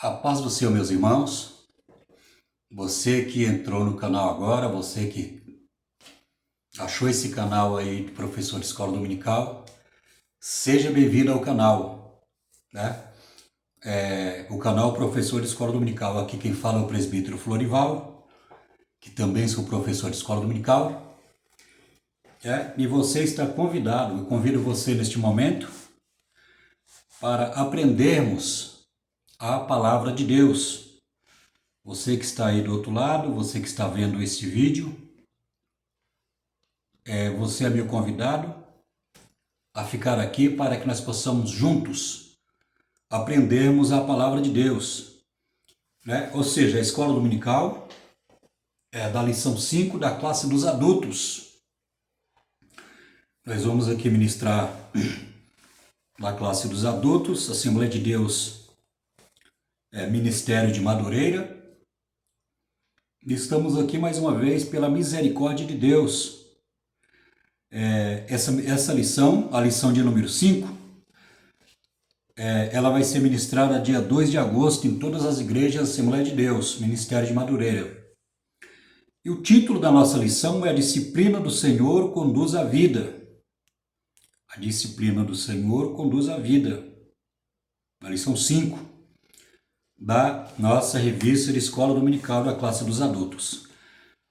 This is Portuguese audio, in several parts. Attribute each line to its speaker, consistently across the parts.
Speaker 1: A paz do Senhor, meus irmãos. Você que entrou no canal agora, você que achou esse canal aí de Professor de Escola Dominical, seja bem-vindo ao canal, né? O canal Professor de Escola Dominical. Aqui quem fala é o presbítero Florival, que também sou professor de Escola Dominical. E você está convidado, eu convido você neste momento para aprendermos a Palavra de Deus. Você que está aí do outro lado, você que está vendo este vídeo, você é meu convidado a ficar aqui para que nós possamos juntos aprendermos a Palavra de Deus, né? Ou seja, a Escola Dominical é da lição 5 da classe dos adultos. Nós vamos aqui ministrar da classe dos adultos, Assembleia de Deus, Ministério de Madureira. Estamos aqui mais uma vez pela misericórdia de Deus. Essa lição, a lição de número 5, ela vai ser ministrada dia 2 de agosto em todas as igrejas Assembleia de Deus, Ministério de Madureira. E o título da nossa lição é A Disciplina do Senhor Conduz à Vida. A Disciplina do Senhor Conduz à Vida. A lição 5 da nossa revista de Escola Dominical da classe dos adultos.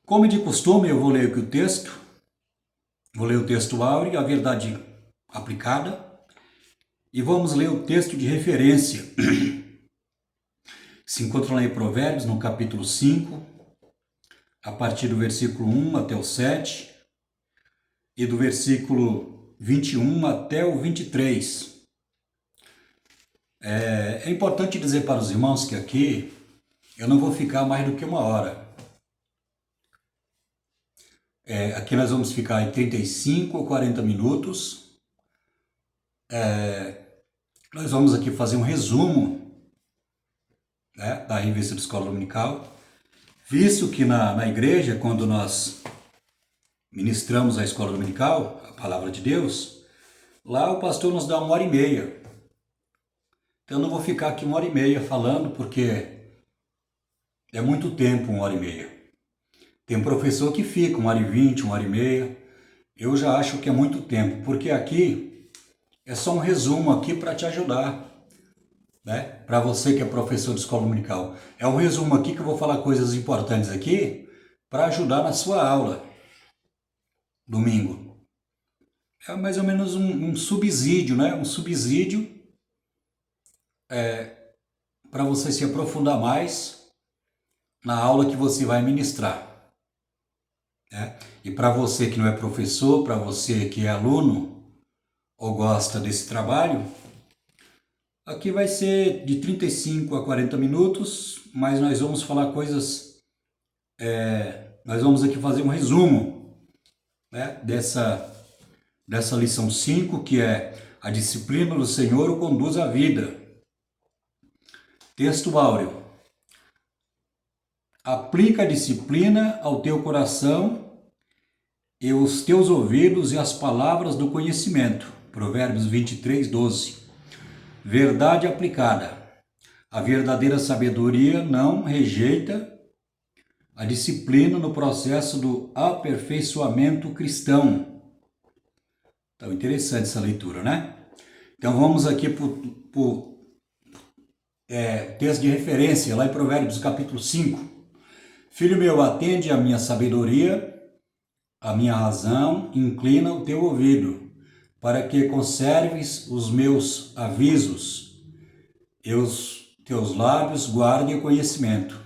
Speaker 1: Como de costume, eu vou ler aqui o texto. Vou ler o texto áureo, a verdade aplicada, e vamos ler o texto de referência. Se encontra lá em Provérbios, no capítulo 5, a partir do versículo 1 até o 7, e do versículo 21 até o 23. É importante dizer para os irmãos que aqui eu não vou ficar mais do que uma hora. Aqui nós vamos ficar em 35 ou 40 minutos. Nós vamos aqui fazer um resumo, né, da revista de Escola Dominical, visto que na igreja, quando nós ministramos a Escola Dominical, a Palavra de Deus, lá o pastor nos dá 1h30. Então eu não vou ficar aqui 1h30 falando, porque é muito tempo 1h30. Tem um professor que fica 1h20, 1h30. Eu já acho que é muito tempo, porque aqui é só um resumo aqui para te ajudar, né? Para você que é professor de escola dominical. É um resumo aqui que eu vou falar coisas importantes aqui para ajudar na sua aula, domingo. É mais ou menos um subsídio, né? Um subsídio para você se aprofundar mais na aula que você vai ministrar. E para você que não é professor, para você que é aluno ou gosta desse trabalho, aqui vai ser de 35 a 40 minutos, mas nós vamos falar coisas, nós vamos aqui fazer um resumo, né, dessa lição 5, que é a disciplina do Senhor o conduz à vida. Texto áureo. Aplica a disciplina ao teu coração e os teus ouvidos e as palavras do conhecimento. Provérbios 23, 12. Verdade aplicada. A verdadeira sabedoria não rejeita a disciplina no processo do aperfeiçoamento cristão. Então, interessante essa leitura, né? Então, vamos aqui para o texto de referência, lá em Provérbios, capítulo 5. Filho meu, atende à minha sabedoria, a minha razão, inclina o teu ouvido, para que conserves os meus avisos, e os teus lábios guardem o conhecimento.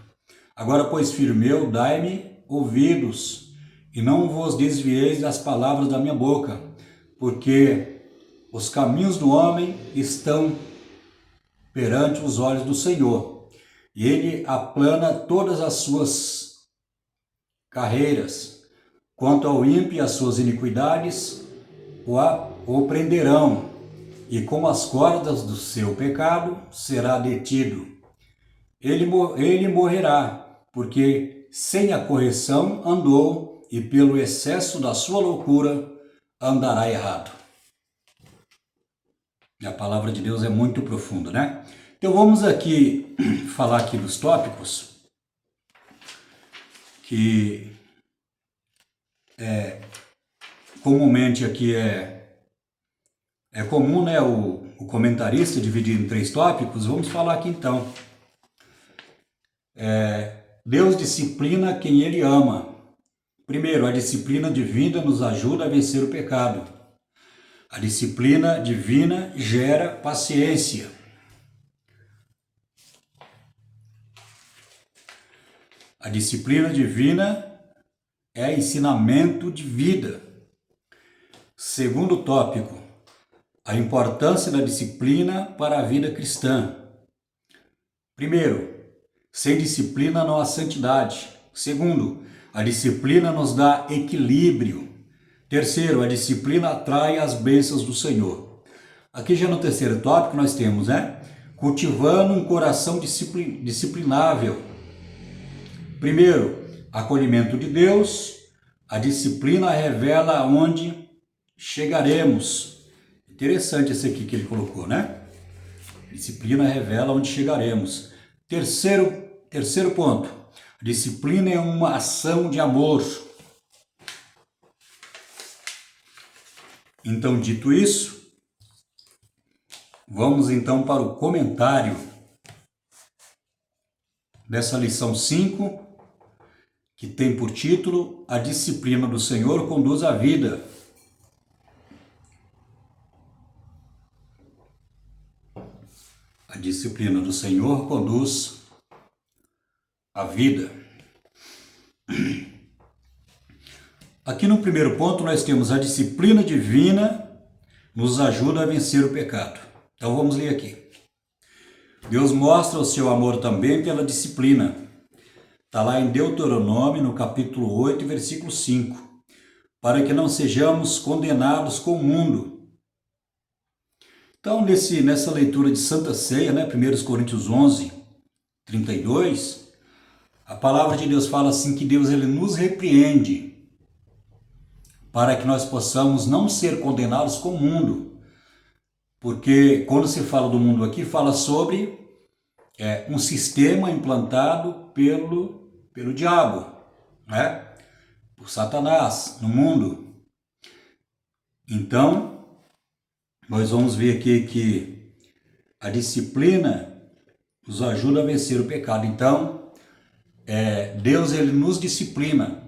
Speaker 1: Agora, pois, filho meu, dai-me ouvidos, e não vos desvieis das palavras da minha boca, porque os caminhos do homem estão perante os olhos do Senhor, e ele aplana todas as suas carreiras. Quanto ao ímpio e as suas iniquidades, o prenderão, e com as cordas do seu pecado será detido. Ele morrerá, porque sem a correção andou, e pelo excesso da sua loucura andará errado. E a palavra de Deus é muito profunda, né? Então vamos aqui falar aqui dos tópicos que comumente aqui é comum, né, o comentarista dividir em 3 tópicos. Vamos falar aqui então. Deus disciplina quem Ele ama. Primeiro, a disciplina divina nos ajuda a vencer o pecado. A disciplina divina gera paciência. A disciplina divina é ensinamento de vida. Segundo tópico, a importância da disciplina para a vida cristã. Primeiro, sem disciplina não há santidade. Segundo, a disciplina nos dá equilíbrio. Terceiro, a disciplina atrai as bênçãos do Senhor. Aqui já no terceiro tópico nós temos, cultivando um coração disciplinável. Primeiro, acolhimento de Deus. A disciplina revela onde chegaremos. Interessante esse aqui que ele colocou, né? Disciplina revela onde chegaremos. Terceiro ponto. A disciplina é uma ação de amor. Então, dito isso, vamos então para o comentário dessa lição 5, que tem por título: A disciplina do Senhor conduz à vida. A disciplina do Senhor conduz à vida. Aqui no primeiro ponto nós temos: a disciplina divina nos ajuda a vencer o pecado. Então vamos ler aqui. Deus mostra o seu amor também pela disciplina. Está lá em Deuteronômio, no capítulo 8, versículo 5. Para que não sejamos condenados com o mundo. Então, nessa leitura de Santa Ceia, 1 Coríntios 11, 32, a palavra de Deus fala assim que Deus ele nos repreende para que nós possamos não ser condenados com o mundo. Porque quando se fala do mundo aqui, fala sobre um sistema implantado pelo diabo, por Satanás no mundo. Então, nós vamos ver aqui que a disciplina nos ajuda a vencer o pecado. Então, Deus ele nos disciplina.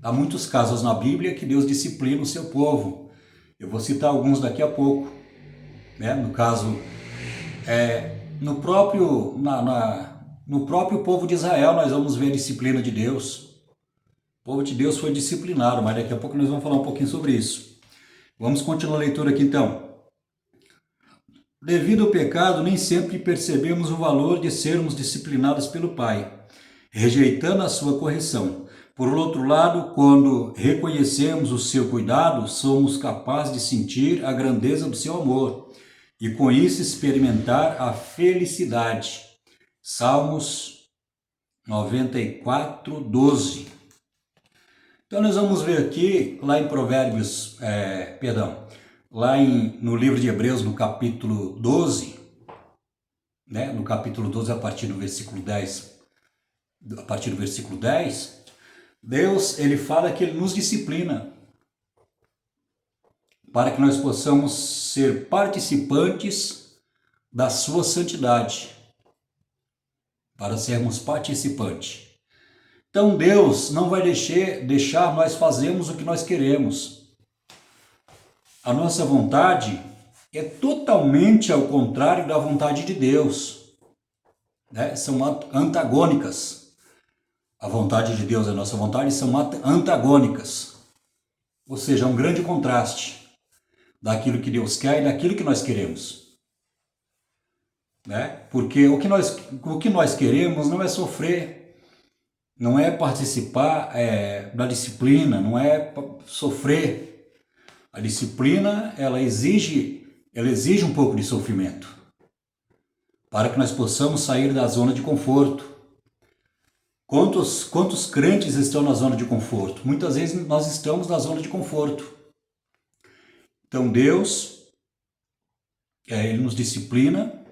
Speaker 1: Há muitos casos na Bíblia que Deus disciplina o seu povo. Eu vou citar alguns daqui a pouco. No caso, no próprio povo de Israel nós vamos ver a disciplina de Deus. O povo de Deus foi disciplinado, mas daqui a pouco nós vamos falar um pouquinho sobre isso. Vamos continuar a leitura aqui então. Devido ao pecado, nem sempre percebemos o valor de sermos disciplinados pelo Pai, rejeitando a sua correção. Por outro lado, quando reconhecemos o seu cuidado, somos capazes de sentir a grandeza do seu amor e com isso experimentar a felicidade. Salmos 94, 12. Então nós vamos ver aqui, lá em Provérbios, no livro de Hebreus, no capítulo 12, no capítulo 12, a partir do versículo 10, Deus, ele fala que ele nos disciplina para que nós possamos ser participantes da sua santidade, para sermos participantes. Então Deus não vai deixar nós fazermos o que nós queremos. A nossa vontade é totalmente ao contrário da vontade de Deus. São antagônicas. A vontade de Deus e a nossa vontade são antagônicas. Ou seja, é um grande contraste daquilo que Deus quer e daquilo que nós queremos. Porque o que nós queremos não é sofrer, não é participar da disciplina, não é sofrer. A disciplina, ela exige um pouco de sofrimento para que nós possamos sair da zona de conforto. Quantos crentes estão na zona de conforto? Muitas vezes nós estamos na zona de conforto. Então Deus, ele nos disciplina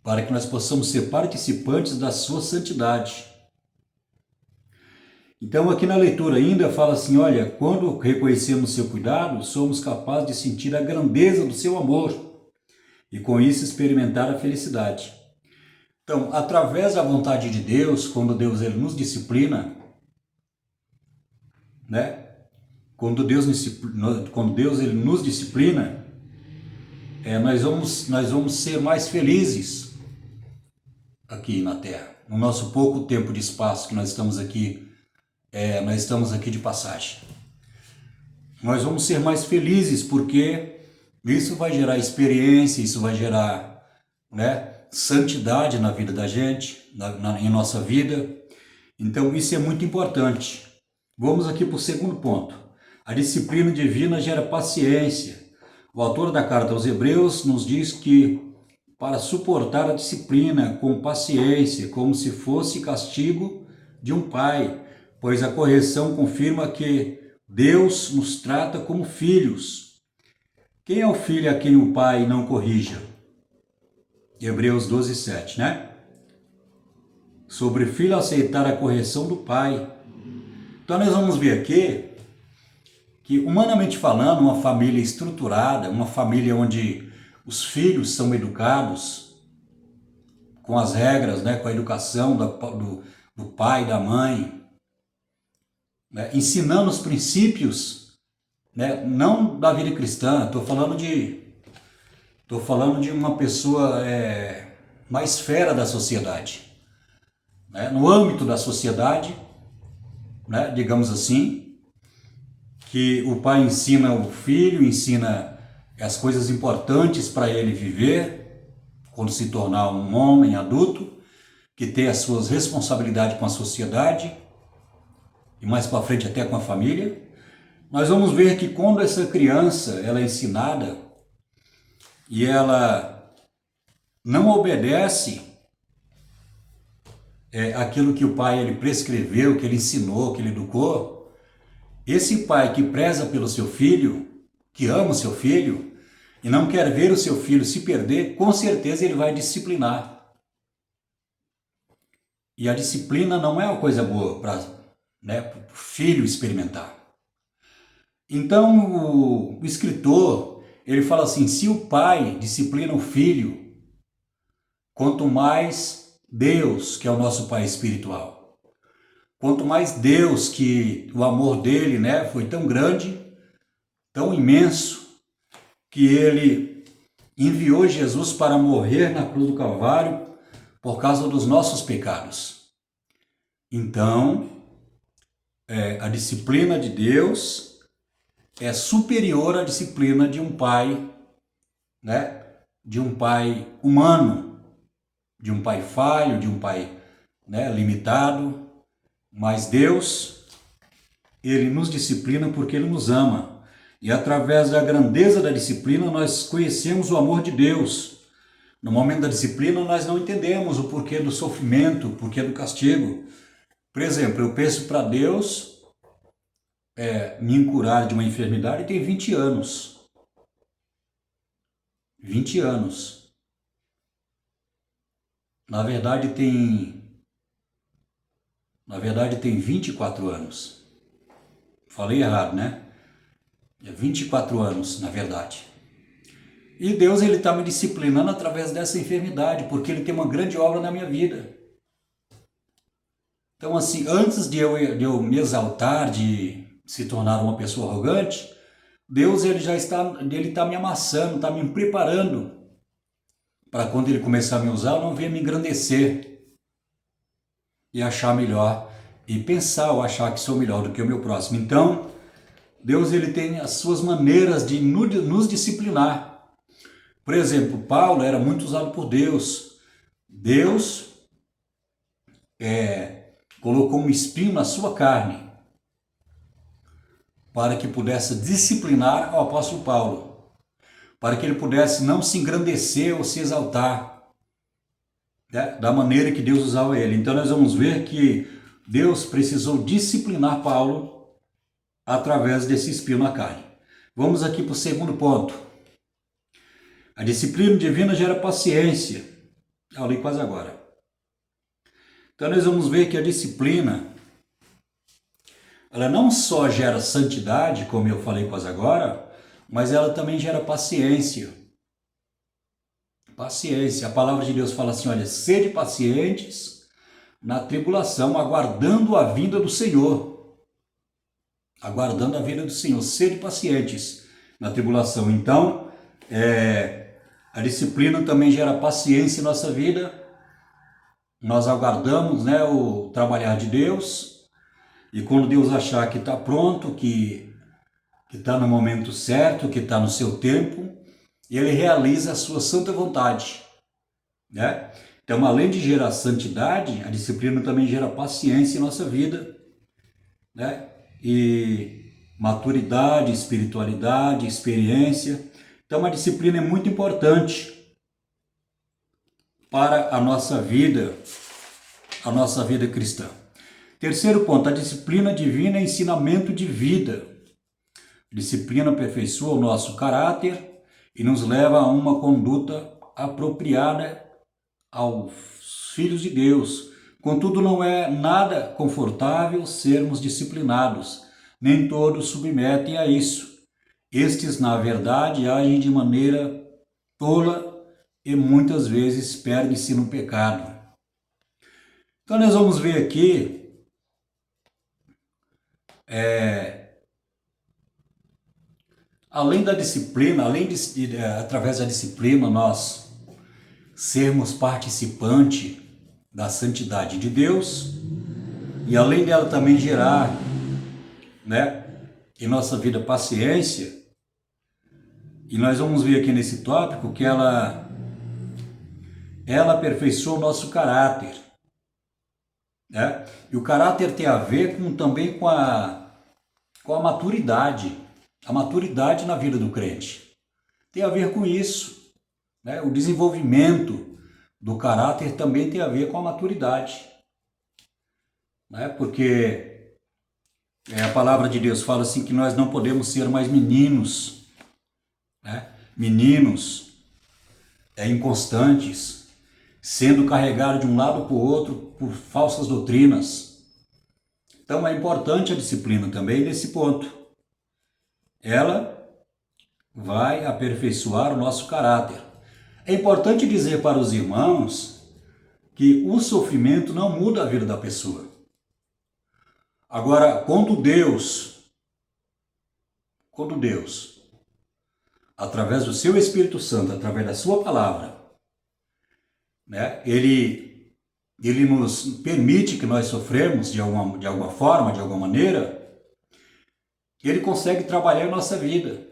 Speaker 1: para que nós possamos ser participantes da sua santidade. Então aqui na leitura ainda fala assim, olha, quando reconhecemos seu cuidado, somos capazes de sentir a grandeza do seu amor e com isso experimentar a felicidade. Então, através da vontade de Deus, quando Deus ele nos disciplina, né? Quando Deus ele nos disciplina, nós vamos ser mais felizes aqui na Terra, no nosso pouco tempo de espaço que nós estamos aqui de passagem. Nós vamos ser mais felizes porque isso vai gerar experiência, isso vai gerar, né, santidade na vida da gente, em nossa vida. Então isso é muito importante. Vamos aqui para o segundo ponto. A disciplina divina gera paciência. O autor da carta aos Hebreus nos diz que para suportar a disciplina com paciência, como se fosse castigo de um pai, pois a correção confirma que Deus nos trata como filhos. Quem é o filho a quem o pai não corrija? Hebreus 12, 7, né? Sobre o filho aceitar a correção do pai. Então nós vamos ver aqui que, humanamente falando, uma família estruturada, uma família onde os filhos são educados com as regras, né, com a educação do pai, da mãe, né, ensinando os princípios, né, não da vida cristã, estou falando de uma pessoa na esfera da sociedade, né, no âmbito da sociedade, né, digamos assim, que o pai ensina o filho, ensina as coisas importantes para ele viver, quando se tornar um homem adulto, que tem as suas responsabilidades com a sociedade, e mais para frente até com a família. Nós vamos ver que quando essa criança ela é ensinada e ela não obedece aquilo que o pai ele prescreveu, que ele ensinou, que ele educou, esse pai que preza pelo seu filho, que ama o seu filho e não quer ver o seu filho se perder, com certeza ele vai disciplinar. E a disciplina não é uma coisa boa para o filho experimentar. Então o escritor ele fala assim, se o pai disciplina o filho, quanto mais Deus, que é o nosso pai espiritual, quanto mais Deus, que o amor dele, né, foi tão grande, tão imenso, que ele enviou Jesus para morrer na cruz do Calvário por causa dos nossos pecados. Então, a disciplina de Deus é superior à disciplina de um pai, né, de um pai humano, de um pai falho, de um pai, né, limitado. Mas Deus, ele nos disciplina porque ele nos ama. E através da grandeza da disciplina nós conhecemos o amor de Deus. No momento da disciplina nós não entendemos o porquê do sofrimento, o porquê do castigo. Por exemplo, eu penso para Deus me curar de uma enfermidade tem 20 anos. 20 anos. Na verdade tem 24 anos. Falei errado, né? 24 anos, na verdade. E Deus ele está me disciplinando através dessa enfermidade, porque ele tem uma grande obra na minha vida. Então, assim, antes de eu me exaltar, de se tornar uma pessoa arrogante, Deus ele está me amassando, está me preparando para quando ele começar a me usar, eu não venha me engrandecer e achar melhor, e pensar ou achar que sou melhor do que o meu próximo. Então, Deus ele tem as suas maneiras de nos disciplinar. Por exemplo, Paulo era muito usado por Deus. Deus colocou um espinho na sua carne para que pudesse disciplinar o apóstolo Paulo, para que ele pudesse não se engrandecer ou se exaltar, né, da maneira que Deus usava ele. Então nós vamos ver que Deus precisou disciplinar Paulo através desse espinho na carne. Vamos aqui para o segundo ponto. A disciplina divina gera paciência. Eu li quase agora. Então nós vamos ver que a disciplina, ela não só gera santidade, como eu falei quase agora, mas ela também gera paciência. Paciência. A palavra de Deus fala assim, olha, sede pacientes na tribulação, aguardando a vinda do Senhor. Aguardando a vinda do Senhor. Sede pacientes na tribulação. Então, a disciplina também gera paciência em nossa vida. Nós aguardamos, né, o trabalhar de Deus. E quando Deus achar que está pronto, que está no momento certo, que está no seu tempo, ele realiza a sua santa vontade, né? Então, além de gerar santidade, a disciplina também gera paciência em nossa vida, né? E maturidade, espiritualidade, experiência. Então, a disciplina é muito importante para a nossa vida cristã. Terceiro ponto, a disciplina divina é ensinamento de vida. A disciplina aperfeiçoa o nosso caráter e nos leva a uma conduta apropriada aos filhos de Deus. Contudo, não é nada confortável sermos disciplinados, nem todos submetem a isso. Estes, na verdade, agem de maneira tola e muitas vezes perdem-se no pecado. Então, nós vamos ver aqui além da disciplina, através da disciplina, nós sermos participante da santidade de Deus, e além dela também gerar, né, em nossa vida paciência, e nós vamos ver aqui nesse tópico que ela aperfeiçoa o nosso caráter, né? E o caráter tem a ver também com a maturidade. A maturidade na vida do crente tem a ver com isso, né? O desenvolvimento do caráter também tem a ver com a maturidade, né? Porque a palavra de Deus fala assim que nós não podemos ser mais meninos, né? Meninos inconstantes, sendo carregados de um lado para o outro por falsas doutrinas. Então é importante a disciplina também nesse ponto. Ela vai aperfeiçoar o nosso caráter. É importante dizer para os irmãos que o sofrimento não muda a vida da pessoa. Agora, quando Deus, através do seu Espírito Santo, através da sua palavra, né, ele nos permite que nós sofremos de alguma forma, de alguma maneira, ele consegue trabalhar em nossa vida.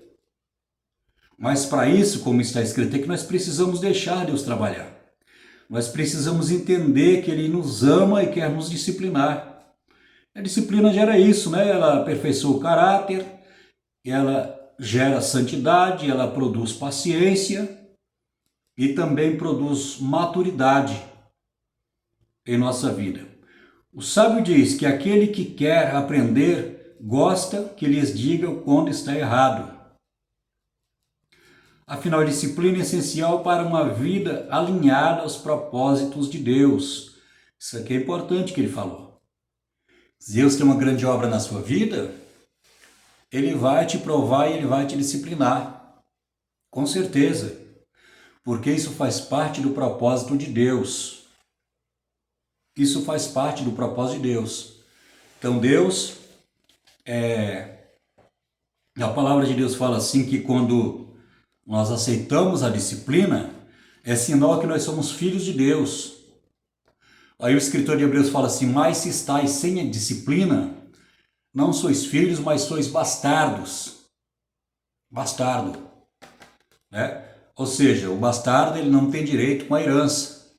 Speaker 1: Mas para isso, como está escrito aqui, nós precisamos deixar Deus trabalhar. Nós precisamos entender que Ele nos ama e quer nos disciplinar. A disciplina gera isso, né? Ela aperfeiçoa o caráter, ela gera santidade, ela produz paciência e também produz maturidade em nossa vida. O sábio diz que aquele que quer aprender gosta que lhes digam quando está errado. Afinal, a disciplina é essencial para uma vida alinhada aos propósitos de Deus. Isso aqui é importante que ele falou. Se Deus tem uma grande obra na sua vida, Ele vai te provar e Ele vai te disciplinar. Com certeza. Porque isso faz parte do propósito de Deus. Isso faz parte do propósito de Deus. Então Deus, a palavra de Deus fala assim que quando nós aceitamos a disciplina, é sinal que nós somos filhos de Deus. Aí o escritor de Hebreus fala assim, mas se estáis sem a disciplina, não sois filhos, mas sois bastardos. Bastardo, né? Ou seja, o bastardo ele não tem direito com a herança.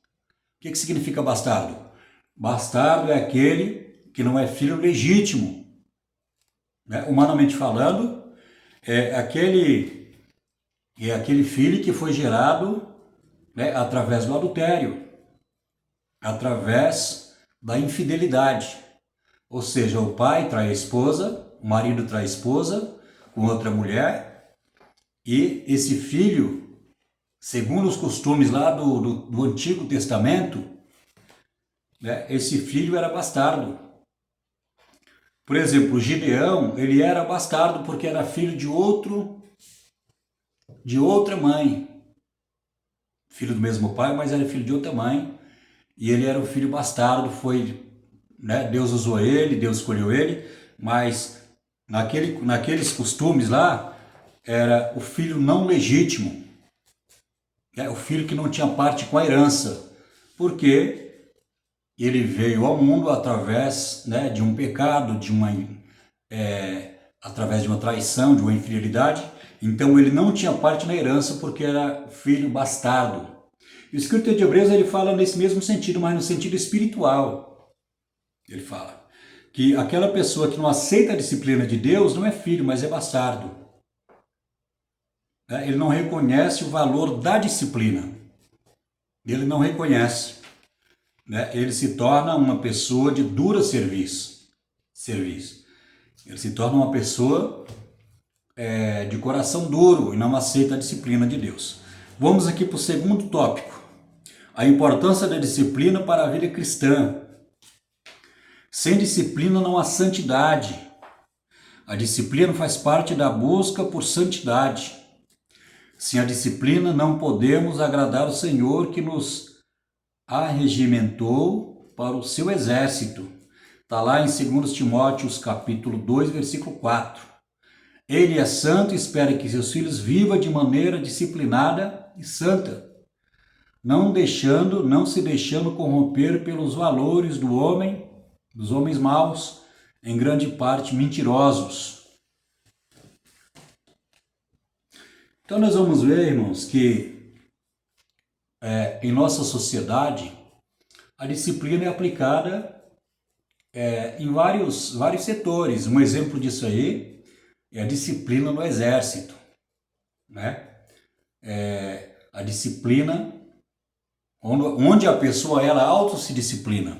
Speaker 1: O que significa bastardo? Bastardo é aquele que não é filho legítimo, né? Humanamente falando, é aquele filho que foi gerado, né, através do adultério, através da infidelidade. Ou seja, o pai trai a esposa, o marido trai a esposa com outra mulher, e esse filho segundo os costumes lá do Antigo Testamento, né, esse filho era bastardo. Por exemplo, Gideão, ele era bastardo porque era filho de outra mãe. Filho do mesmo pai, mas era filho de outra mãe. E ele era o filho bastardo, né, Deus usou ele, Deus escolheu ele, mas naqueles costumes lá, era o filho não legítimo, né, o filho que não tinha parte com a herança, porque ele veio ao mundo através, né, de um pecado, através de uma traição, de uma infidelidade. Então ele não tinha parte na herança porque era filho bastardo. E o escritor de Hebreus ele fala nesse mesmo sentido, mas no sentido espiritual. Ele fala que aquela pessoa que não aceita a disciplina de Deus não é filho, mas é bastardo. Ele não reconhece o valor da disciplina. Ele não reconhece. Ele se torna uma pessoa de dura serviço. Ele se torna uma pessoa de coração duro e não aceita a disciplina de Deus. Vamos aqui para o segundo tópico. A importância da disciplina para a vida cristã. Sem disciplina não há santidade. A disciplina faz parte da busca por santidade. Sem a disciplina não podemos agradar o Senhor que nos arregimentou para o seu exército. Está lá em 2 Timóteos capítulo 2, versículo 4. Ele é santo e espera que seus filhos vivam de maneira disciplinada e santa, não se deixando corromper pelos valores dos homens maus, em grande parte mentirosos. Então nós vamos ver, irmãos, que em nossa sociedade a disciplina é aplicada em vários setores. Um exemplo disso aí é a disciplina no exército, né? A disciplina onde a pessoa ela auto se disciplina.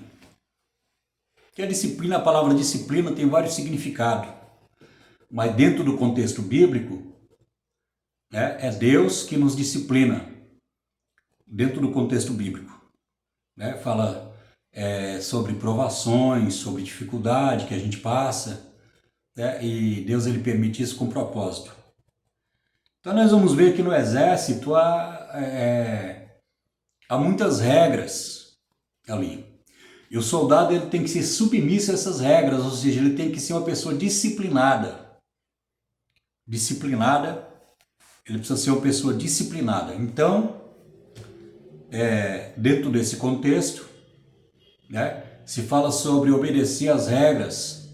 Speaker 1: Que a palavra disciplina tem vários significados, mas dentro do contexto bíblico, né, é Deus que nos disciplina. Dentro do contexto bíblico, né, fala sobre provações, sobre dificuldade que a gente passa, né, e Deus ele permite isso com propósito. Então nós vamos ver que no exército há muitas regras ali. E o soldado ele tem que ser submisso a essas regras, ou seja, ele tem que ser uma pessoa disciplinada. Ele precisa ser uma pessoa disciplinada. Então, dentro desse contexto, né, se fala sobre obedecer às regras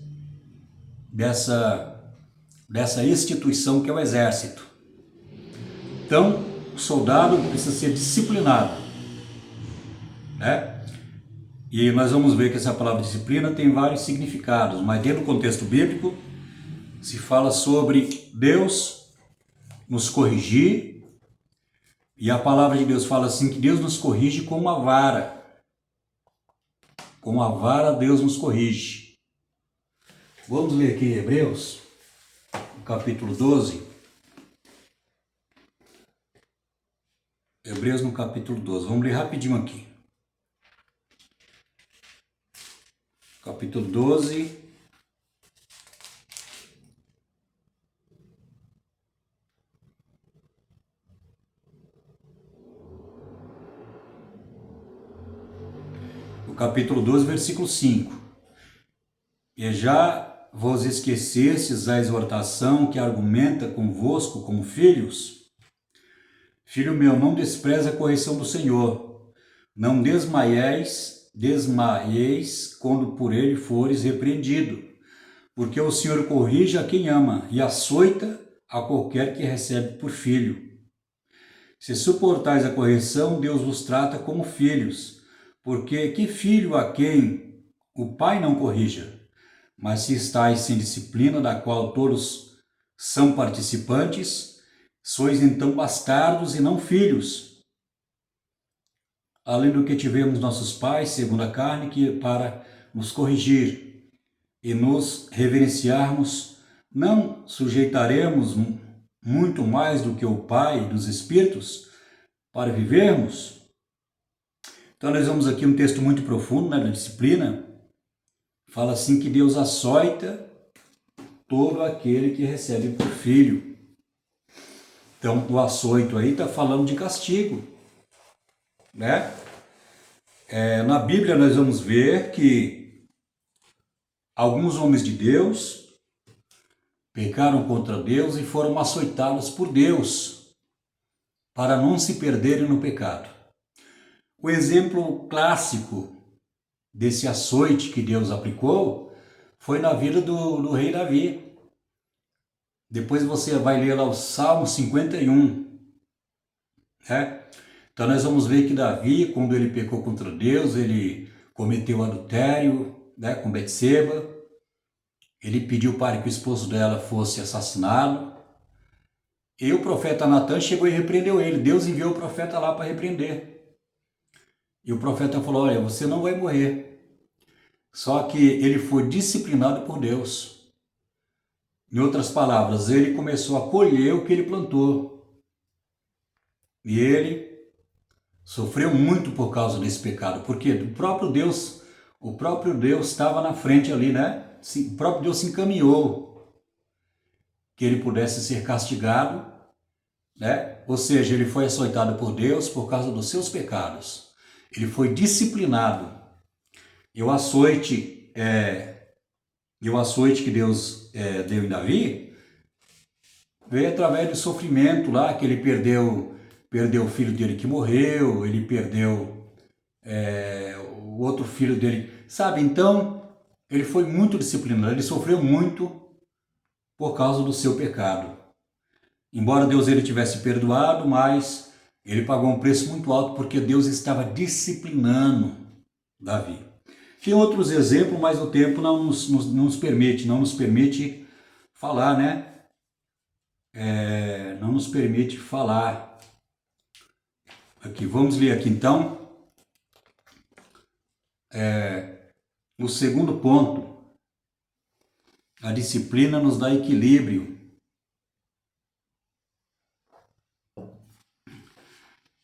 Speaker 1: dessa instituição que é o exército. Então, o soldado precisa ser disciplinado, né? E nós vamos ver que essa palavra disciplina tem vários significados, mas dentro do contexto bíblico se fala sobre Deus nos corrigir, e a palavra de Deus fala assim que Deus nos corrige com uma vara. Com a vara Deus nos corrige. Vamos ler aqui Hebreus, capítulo 12. Hebreus no capítulo 12. Vamos ler rapidinho aqui. Capítulo 12. O capítulo 12, versículo 5. E já vos esquecestes a exortação que argumenta convosco como filhos? Filho meu, não despreze a correção do Senhor. Não desmaieis quando por ele fores repreendido, porque o Senhor corrige a quem ama e açoita a qualquer que recebe por filho. Se suportais a correção, Deus vos trata como filhos, porque que filho a quem o pai não corrija? Mas se estáis sem disciplina, da qual todos são participantes, sois então bastardos e não filhos. Além do que tivemos nossos pais, segundo a carne, que para nos corrigir e nos reverenciarmos, não sujeitaremos muito mais do que o Pai dos Espíritos, para vivermos. Então nós vamos aqui um texto muito profundo, né, da disciplina. Fala assim que Deus açoita todo aquele que recebe por filho. Então o açoito aí está falando de castigo, né? Na Bíblia nós vamos ver que alguns homens de Deus pecaram contra Deus e foram açoitados por Deus para não se perderem no pecado. O exemplo clássico desse açoite que Deus aplicou foi na vida do rei Davi. Depois você vai ler lá o Salmo 51, né? Então nós vamos ver que Davi, quando ele pecou contra Deus, ele cometeu adultério, né, com Betseba. Ele pediu para que o esposo dela fosse assassinado. E o profeta Natan chegou e repreendeu ele. Deus enviou o profeta lá para repreender. E o profeta falou: olha, você não vai morrer. Só que ele foi disciplinado por Deus. Em outras palavras, ele começou a colher o que ele plantou. E ele sofreu muito por causa desse pecado. Porque o próprio Deus estava na frente ali, né? O próprio Deus se encaminhou que ele pudesse ser castigado, né? Ou seja, ele foi açoitado por Deus por causa dos seus pecados. Ele foi disciplinado. E o açoite que Deus deu em Davi veio através do sofrimento lá, que ele perdeu o filho dele que morreu, ele perdeu o outro filho dele, sabe? Então, ele foi muito disciplinado, ele sofreu muito por causa do seu pecado. Embora Deus ele tivesse perdoado, mas ele pagou um preço muito alto porque Deus estava disciplinando Davi. Tinha outros exemplos, mas o tempo não nos permite falar, né? Não nos permite falar. Aqui, vamos ler aqui então. O segundo ponto. A disciplina nos dá equilíbrio.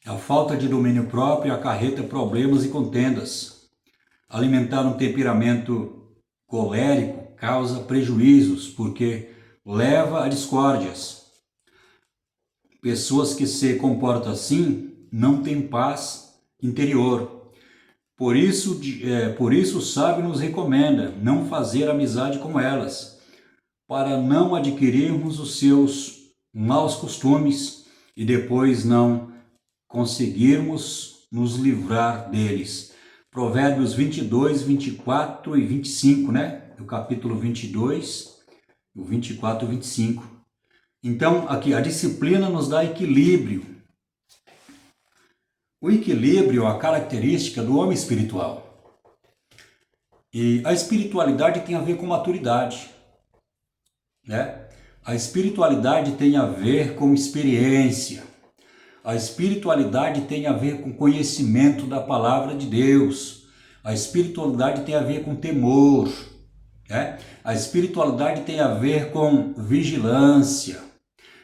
Speaker 1: A falta de domínio próprio acarreta problemas e contendas. Alimentar um temperamento colérico causa prejuízos, porque leva a discórdias. Pessoas que se comportam assim não têm paz interior. Por isso o sábio nos recomenda não fazer amizade com elas, para não adquirirmos os seus maus costumes e depois não conseguirmos nos livrar deles. Provérbios 22, 24 e 25, né? O capítulo 22, o 24 e 25. Então, aqui, a disciplina nos dá equilíbrio. O equilíbrio é a característica do homem espiritual. E a espiritualidade tem a ver com maturidade, né? A espiritualidade tem a ver com experiência. A espiritualidade tem a ver com conhecimento da palavra de Deus. A espiritualidade tem a ver com temor, né? A espiritualidade tem a ver com vigilância.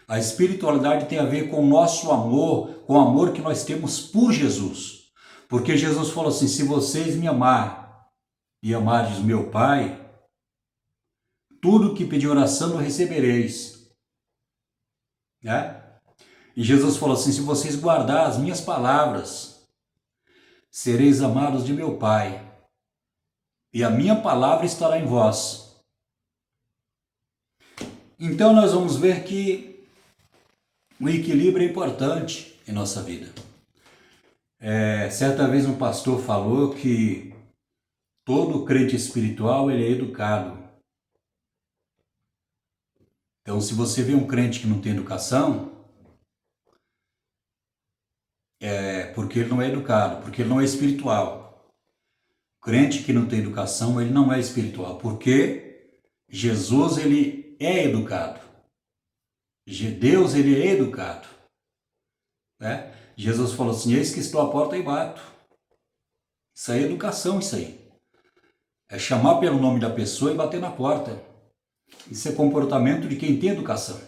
Speaker 1: A espiritualidade tem a ver com o nosso amor, com o amor que nós temos por Jesus. Porque Jesus falou assim: se vocês me amar e amardes o meu Pai, tudo que pedir oração recebereis, né? E Jesus falou assim: se vocês guardar as minhas palavras, sereis amados de meu Pai, e a minha palavra estará em vós. Então nós vamos ver que o equilíbrio é importante em nossa vida. Certa vez um pastor falou que todo crente espiritual ele é educado. Então, se você vê um crente que não tem educação, porque ele não é educado, porque ele não é espiritual. Crente que não tem educação, ele não é espiritual, porque Jesus ele é educado. Deus ele é educado, né? Jesus falou assim: eis que estou à porta e bato. Isso aí é educação, isso aí. É chamar pelo nome da pessoa e bater na porta. Isso é comportamento de quem tem educação.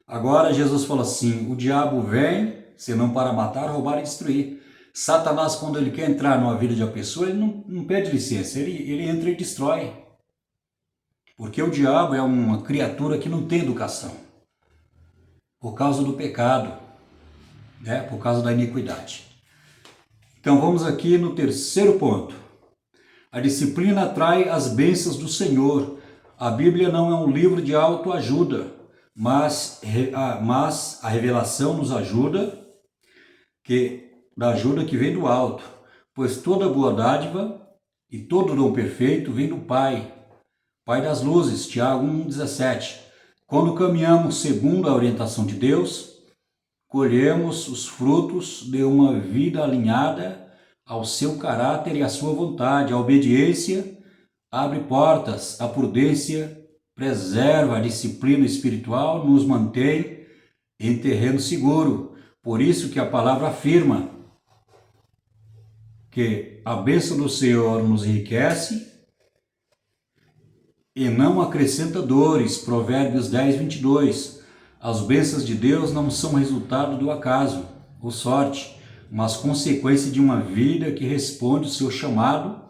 Speaker 1: Agora Jesus falou assim: o diabo vem senão para matar, roubar e destruir. Satanás, quando ele quer entrar numa vida de uma pessoa, ele não pede licença, ele entra e destrói. Porque o diabo é uma criatura que não tem educação, por causa do pecado, né? Por causa da iniquidade. Então vamos aqui no terceiro ponto. A disciplina atrai as bênçãos do Senhor. A Bíblia não é um livro de autoajuda, mas a revelação nos ajuda, da ajuda que vem do alto, pois toda boa dádiva e todo dom perfeito vem do Pai, Pai das luzes, Tiago 1,17. Quando caminhamos segundo a orientação de Deus, colhemos os frutos de uma vida alinhada ao seu caráter e à sua vontade. A obediência abre portas, a prudência preserva, a disciplina espiritual nos mantém em terreno seguro. Por isso que a palavra afirma que a bênção do Senhor nos enriquece e não acrescenta dores. Provérbios 10, 22. As bênçãos de Deus não são resultado do acaso ou sorte, mas consequência de uma vida que responde o seu chamado,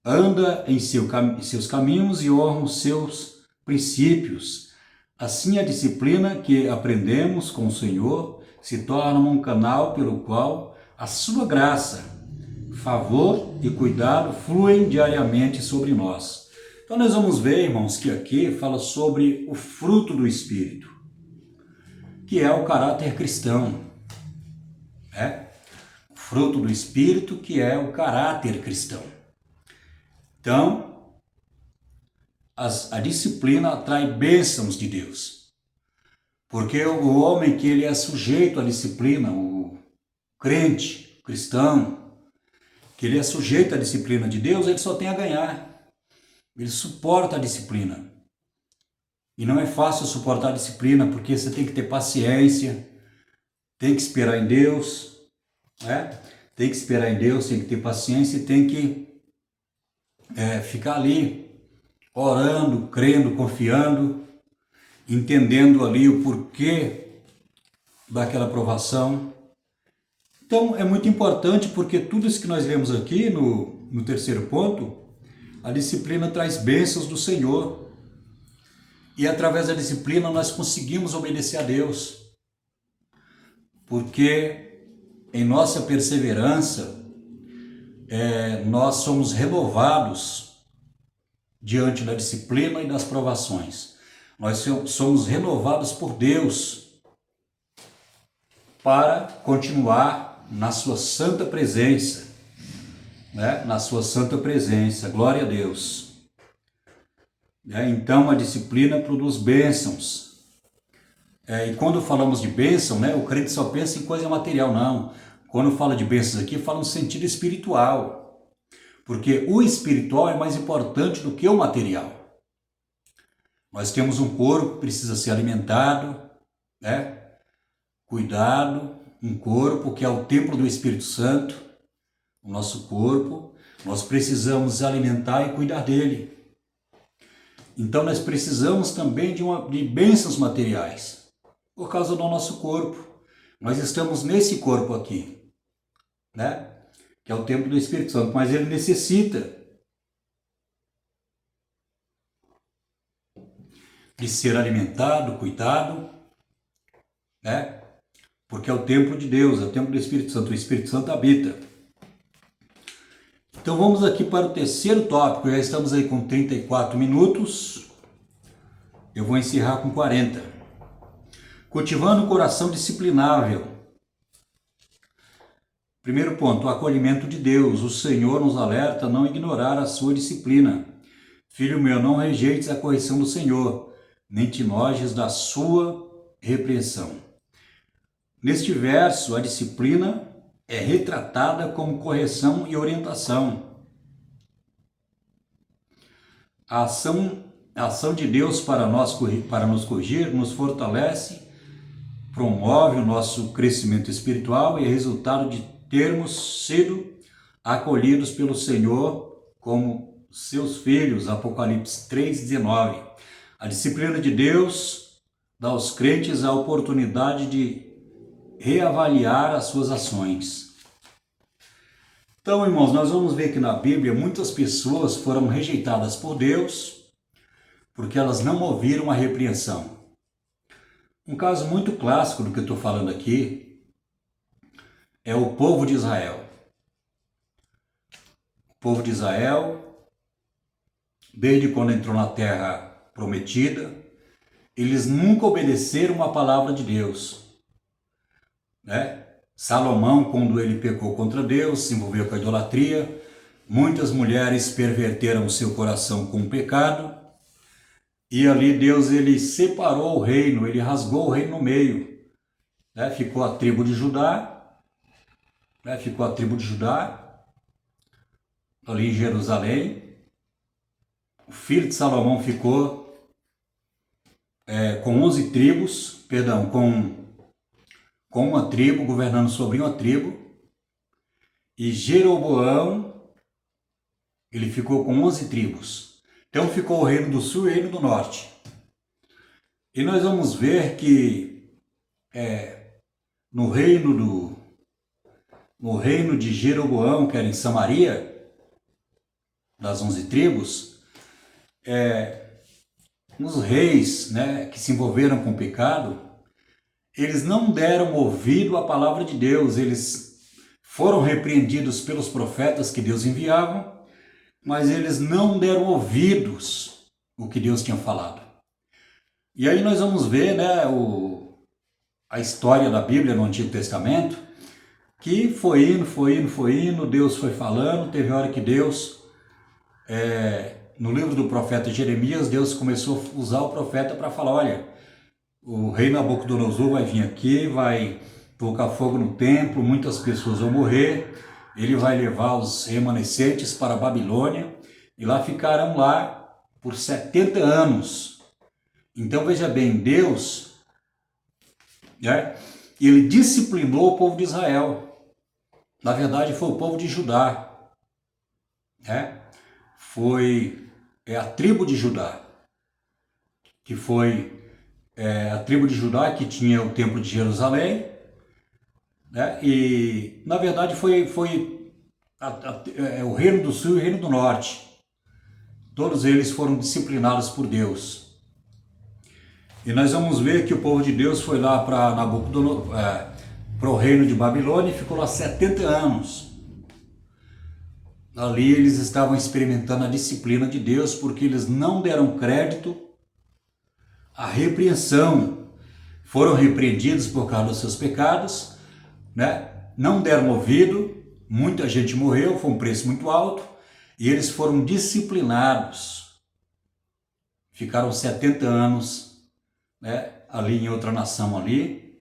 Speaker 1: anda em seus caminhos e honra os seus princípios. Assim, a disciplina que aprendemos com o Senhor se torna um canal pelo qual a sua graça, favor e cuidado fluem diariamente sobre nós. Então nós vamos ver, irmãos, que aqui fala sobre o fruto do Espírito, que é o caráter cristão, né? O fruto do Espírito, que é o caráter cristão. Então, a disciplina atrai bênçãos de Deus, porque o homem que ele é sujeito à disciplina, o crente, o cristão, que ele é sujeito à disciplina de Deus, ele só tem a ganhar. Ele suporta a disciplina. E não é fácil suportar a disciplina, porque você tem que ter paciência, tem que esperar em Deus, né? Tem que esperar em Deus, tem que ter paciência e tem que ficar ali orando, crendo, confiando, entendendo ali o porquê daquela provação. Então é muito importante, porque tudo isso que nós vemos aqui no terceiro ponto, a disciplina traz bênçãos do Senhor. E através da disciplina nós conseguimos obedecer a Deus. Porque em nossa perseverança, nós somos renovados diante da disciplina e das provações. Nós somos renovados por Deus para continuar na sua santa presença, né? Na sua santa presença, glória a Deus. Então a disciplina produz bênçãos. E quando falamos de bênção, né, o crente só pensa em coisa material, não. Quando fala de bênçãos aqui, fala no sentido espiritual. Porque o espiritual é mais importante do que o material. Nós temos um corpo que precisa ser alimentado, né? Cuidado, um corpo que é o templo do Espírito Santo, o nosso corpo, nós precisamos alimentar e cuidar dele. Então nós precisamos também de bênçãos materiais, por causa do nosso corpo. Nós estamos nesse corpo aqui, né? Que é o templo do Espírito Santo, mas ele necessita de ser alimentado, cuidado, né? Porque é o templo de Deus, é o templo do Espírito Santo, o Espírito Santo habita. Então vamos aqui para o terceiro tópico, já estamos aí com 34 minutos, eu vou encerrar com 40. Cultivando o coração disciplinável. Primeiro ponto, o acolhimento de Deus. O Senhor nos alerta a não ignorar a sua disciplina. Filho meu, não rejeites a correção do Senhor, nem te enojes da sua repreensão. Neste verso, a disciplina é retratada como correção e orientação. A ação de Deus para nos corrigir, nos fortalece, promove o nosso crescimento espiritual e é resultado de termos sido acolhidos pelo Senhor como seus filhos. Apocalipse 3,19. A disciplina de Deus dá aos crentes a oportunidade de reavaliar as suas ações. Então, irmãos, nós vamos ver que na Bíblia muitas pessoas foram rejeitadas por Deus porque elas não ouviram a repreensão. Um caso muito clássico do que eu estou falando aqui é o povo de Israel. O povo de Israel, desde quando entrou na terra prometida, eles nunca obedeceram a palavra de Deus, né? Salomão, quando ele pecou contra Deus, se envolveu com a idolatria, muitas mulheres perverteram o seu coração com o pecado, e ali Deus ele separou o reino, ele rasgou o reino no meio, né? Ficou a tribo de Judá, ali em Jerusalém. O filho de Salomão ficou com 11 tribos, com uma tribo, governando sobre uma tribo. E Jeroboão, ele ficou com 11 tribos. Então ficou o reino do sul e o reino do norte. E nós vamos ver que no reino de Jeroboão, que era em Samaria, das 11 tribos, os reis, né, que se envolveram com o pecado, eles não deram ouvido à palavra de Deus, eles foram repreendidos pelos profetas que Deus enviava, mas eles não deram ouvidos ao que Deus tinha falado. E aí nós vamos ver, né, a história da Bíblia no Antigo Testamento, que foi indo, Deus foi falando, teve hora que Deus, no livro do profeta Jeremias, Deus começou a usar o profeta para falar, olha, o rei Nabucodonosor vai vir aqui, vai colocar fogo no templo, muitas pessoas vão morrer, ele vai levar os remanescentes para a Babilônia, e lá ficarão lá por 70 anos. Então veja bem, Deus, né, ele disciplinou o povo de Israel. Na verdade foi o povo de Judá, né? Foi a tribo de Judá, que foi a tribo de Judá que tinha o templo de Jerusalém, né? E na verdade foi o reino do sul e o reino do norte. Todos eles foram disciplinados por Deus. E nós vamos ver que o povo de Deus foi lá para Nabucodonosor, para o reino de Babilônia, e ficou lá 70 anos. Ali eles estavam experimentando a disciplina de Deus, porque eles não deram crédito à repreensão. Foram repreendidos por causa dos seus pecados, né? Não deram ouvido, muita gente morreu, foi um preço muito alto, e eles foram disciplinados. Ficaram 70 anos, né, ali em outra nação ali.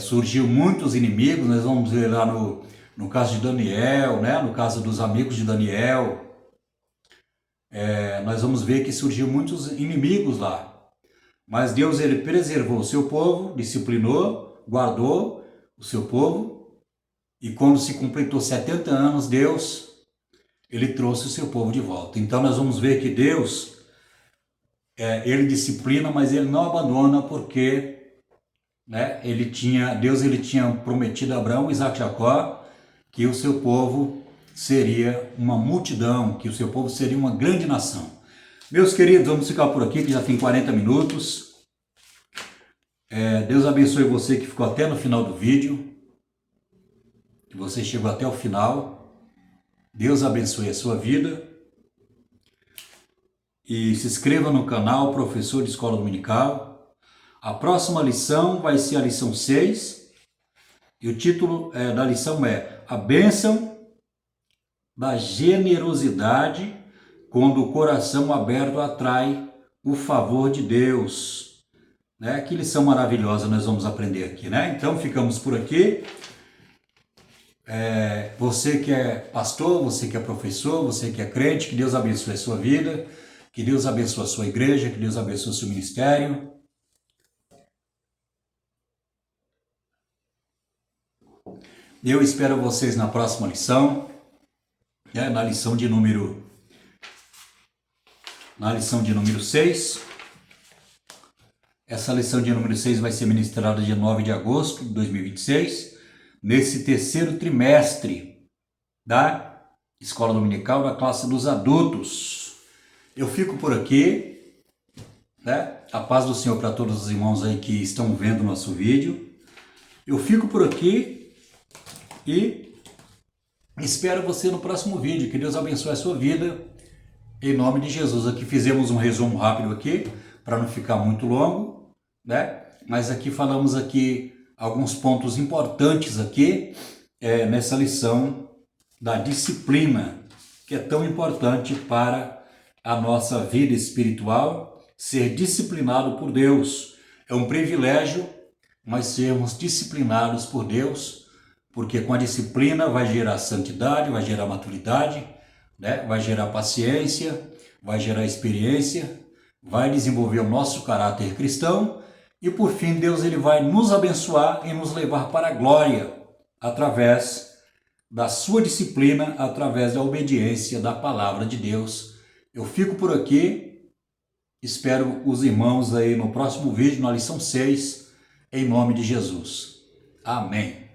Speaker 1: Surgiu muitos inimigos, nós vamos ver lá no caso de Daniel, né, no caso dos amigos de Daniel, nós vamos ver que surgiu muitos inimigos lá. Mas Deus ele preservou o seu povo, disciplinou, guardou o seu povo, e quando se completou 70 anos, Deus ele trouxe o seu povo de volta. Então nós vamos ver que Deus, ele disciplina, mas ele não abandona, porque, né, Deus tinha prometido a Abraão, Isaac e Jacó que o seu povo seria uma multidão, que o seu povo seria uma grande nação. Meus queridos, vamos ficar por aqui, que já tem 40 minutos. Deus abençoe você que ficou até no final do vídeo, que você chegou até o final. Deus abençoe a sua vida. E se inscreva no canal Professor de Escola Dominical. A próxima lição vai ser a lição 6. E o título da lição é A Bênção da Generosidade, quando o coração aberto atrai o favor de Deus. Né? Que lição maravilhosa nós vamos aprender aqui, né? Então ficamos por aqui. Você que é pastor, você que é professor, você que é crente, que Deus abençoe a sua vida, que Deus abençoe a sua igreja, que Deus abençoe o seu ministério. Eu espero vocês na próxima lição, na lição de número 6. Essa lição de número 6 vai ser ministrada dia 9 de agosto de 2026, nesse terceiro trimestre da Escola Dominical da classe dos adultos. Eu fico por aqui, né? A paz do Senhor para todos os irmãos aí que estão vendo o nosso vídeo. Eu fico por aqui e espero você no próximo vídeo. Que Deus abençoe a sua vida, em nome de Jesus. Aqui fizemos um resumo rápido aqui, para não ficar muito longo, né? Mas aqui falamos aqui alguns pontos importantes aqui nessa lição da disciplina, que é tão importante para a nossa vida espiritual. Ser disciplinado por Deus é um privilégio, mas sermos disciplinados por Deus, porque com a disciplina vai gerar santidade, vai gerar maturidade, né? Vai gerar paciência, vai gerar experiência, vai desenvolver o nosso caráter cristão e por fim Deus ele vai nos abençoar e nos levar para a glória através da sua disciplina, através da obediência da palavra de Deus. Eu fico por aqui, espero os irmãos aí no próximo vídeo, na lição 6, em nome de Jesus. Amém.